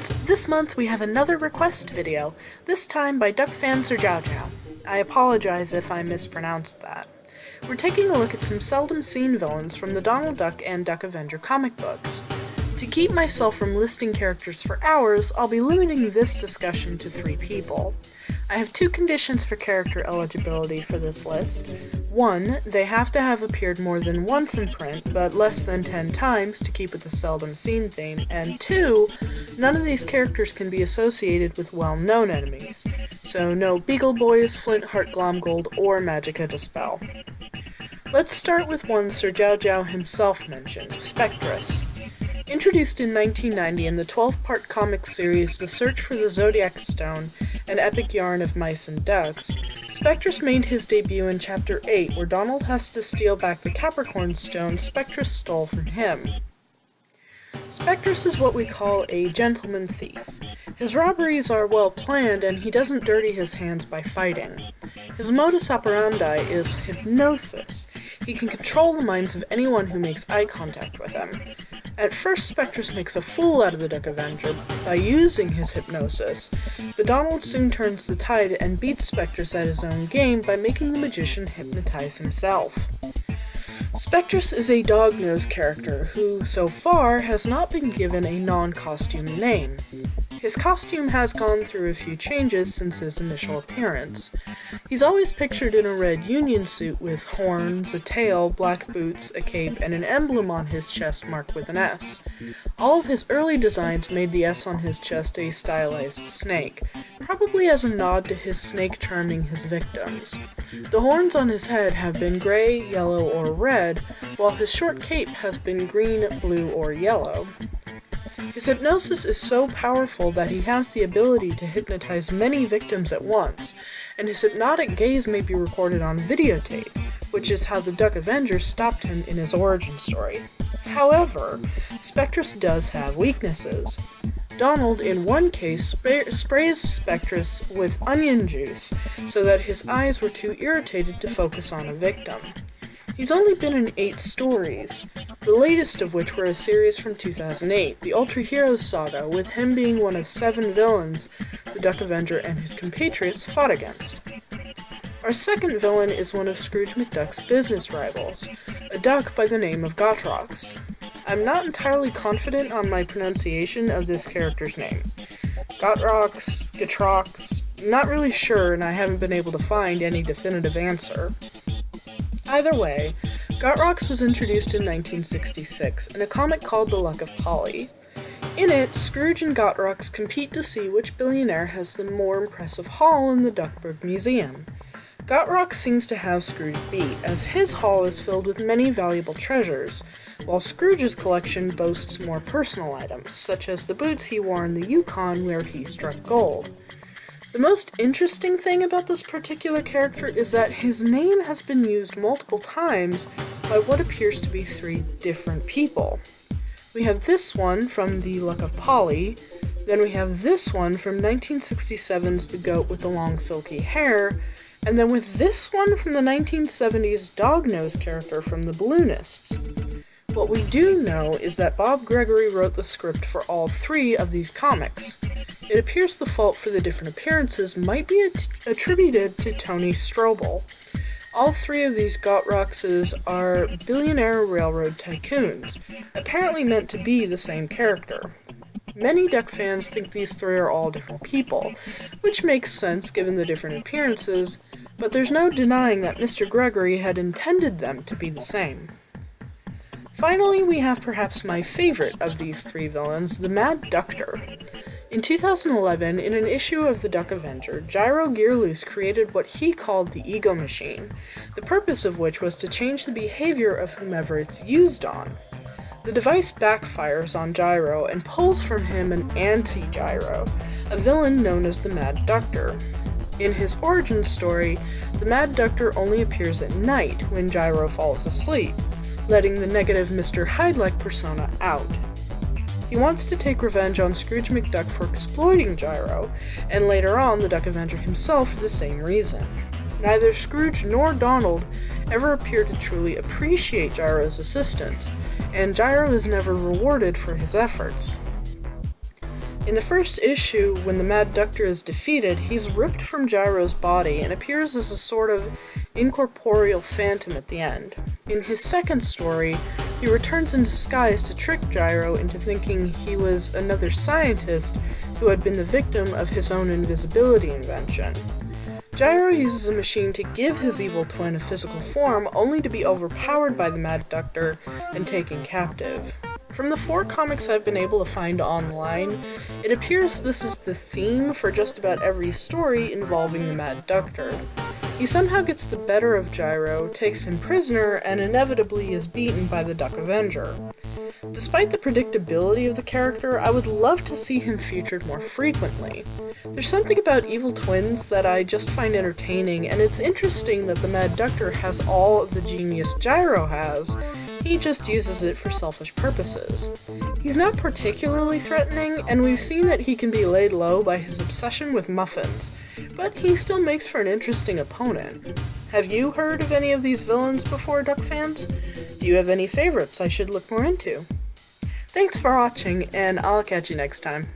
fans! This month we have another request video, this time by Duck fan Sir Jiao Jiao. I apologize if I mispronounced that. We're taking a look at some seldom seen villains from the Donald Duck and Duck Avenger comic books. To keep myself from listing characters for hours, I'll be limiting this discussion to 3 people. I have 2 conditions for character eligibility for this list. 1, they have to have appeared more than once in print, but less than 10 times to keep with the seldom seen theme, and 2, none of these characters can be associated with well-known enemies, so no Beagle Boys, Flint, Heart, Glomgold, or Magica Dispel. Let's start with one Sir Jiao Jiao himself mentioned, Spectras. Introduced in 1990 in the 12-part comic series The Search for the Zodiac Stone, an epic yarn of mice and ducks, Spectras made his debut in Chapter 8, where Donald has to steal back the Capricorn stone Spectras stole from him. Spectras is what we call a gentleman thief. His robberies are well planned, and he doesn't dirty his hands by fighting. His modus operandi is hypnosis. He can control the minds of anyone who makes eye contact with him. At first, Spectras makes a fool out of the Duck Avenger by using his hypnosis, but Donald soon turns the tide and beats Spectras at his own game by making the magician hypnotize himself. Spectras is a dog-nosed character who, so far, has not been given a non-costume name. His costume has gone through a few changes since his initial appearance. He's always pictured in a red union suit with horns, a tail, black boots, a cape, and an emblem on his chest marked with an S. All of his early designs made the S on his chest a stylized snake, probably as a nod to his snake charming his victims. The horns on his head have been gray, yellow, or red, while his short cape has been green, blue, or yellow. His hypnosis is so powerful that he has the ability to hypnotize many victims at once, and his hypnotic gaze may be recorded on videotape, which is how the Duck Avenger stopped him in his origin story. However, Spectras does have weaknesses. Donald, in one case, sprays Spectras with onion juice so that his eyes were too irritated to focus on a victim. He's only been in 8 stories, the latest of which were a series from 2008, the Ultra Heroes Saga, with him being one of 7 villains the Duck Avenger and his compatriots fought against. Our second villain is one of Scrooge McDuck's business rivals, a duck by the name of Gotrox. I'm not entirely confident on my pronunciation of this character's name. Gotrox, not really sure, and I haven't been able to find any definitive answer. Either way, Gotrox was introduced in 1966 in a comic called The Luck of Polly. In it, Scrooge and Gotrox compete to see which billionaire has the more impressive haul in the Duckburg Museum. Gotrox seems to have Scrooge beat, as his haul is filled with many valuable treasures, while Scrooge's collection boasts more personal items, such as the boots he wore in the Yukon where he struck gold. The most interesting thing about this particular character is that his name has been used multiple times by what appears to be 3 different people. We have this one from The Luck of Polly, then we have this one from 1967's The Goat with the Long Silky Hair, and then with this one from the 1970s dog-nosed character from The Balloonists. What we do know is that Bob Gregory wrote the script for all 3 of these comics. It appears the fault for the different appearances might be attributed to Tony Strobel. All 3 of these Gotroxes are billionaire railroad tycoons, apparently meant to be the same character. Many Duck fans think these 3 are all different people, which makes sense given the different appearances, but there's no denying that Mr. Gregory had intended them to be the same. Finally, we have perhaps my favorite of these 3 villains, the Mad Ductor. In 2011, in an issue of the Duck Avenger, Gyro Gearloose created what he called the Ego Machine, the purpose of which was to change the behavior of whomever it's used on. The device backfires on Gyro and pulls from him an anti-Gyro, a villain known as the Mad Ductor. In his origin story, the Mad Ductor only appears at night when Gyro falls asleep, letting the negative Mr. Hyde-like persona out. He wants to take revenge on Scrooge McDuck for exploiting Gyro, and later on the Duck Avenger himself for the same reason. Neither Scrooge nor Donald ever appear to truly appreciate Gyro's assistance, and Gyro is never rewarded for his efforts. In the first issue, when the Mad Doctor is defeated, he's ripped from Gyro's body and appears as a sort of Incorporeal Phantom at the end. In his second story, he returns in disguise to trick Gyro into thinking he was another scientist who had been the victim of his own invisibility invention. Gyro uses a machine to give his evil twin a physical form, only to be overpowered by the Mad Doctor and taken captive. From the 4 comics I've been able to find online, it appears this is the theme for just about every story involving the Mad Doctor. He somehow gets the better of Gyro, takes him prisoner, and inevitably is beaten by the Duck Avenger. Despite the predictability of the character, I would love to see him featured more frequently. There's something about evil twins that I just find entertaining, and it's interesting that the Mad Doctor has all of the genius Gyro has. He just uses it for selfish purposes. He's not particularly threatening, and we've seen that he can be laid low by his obsession with muffins, but he still makes for an interesting opponent. Have you heard of any of these villains before, Duck fans? Do you have any favorites I should look more into? Thanks for watching, and I'll catch you next time.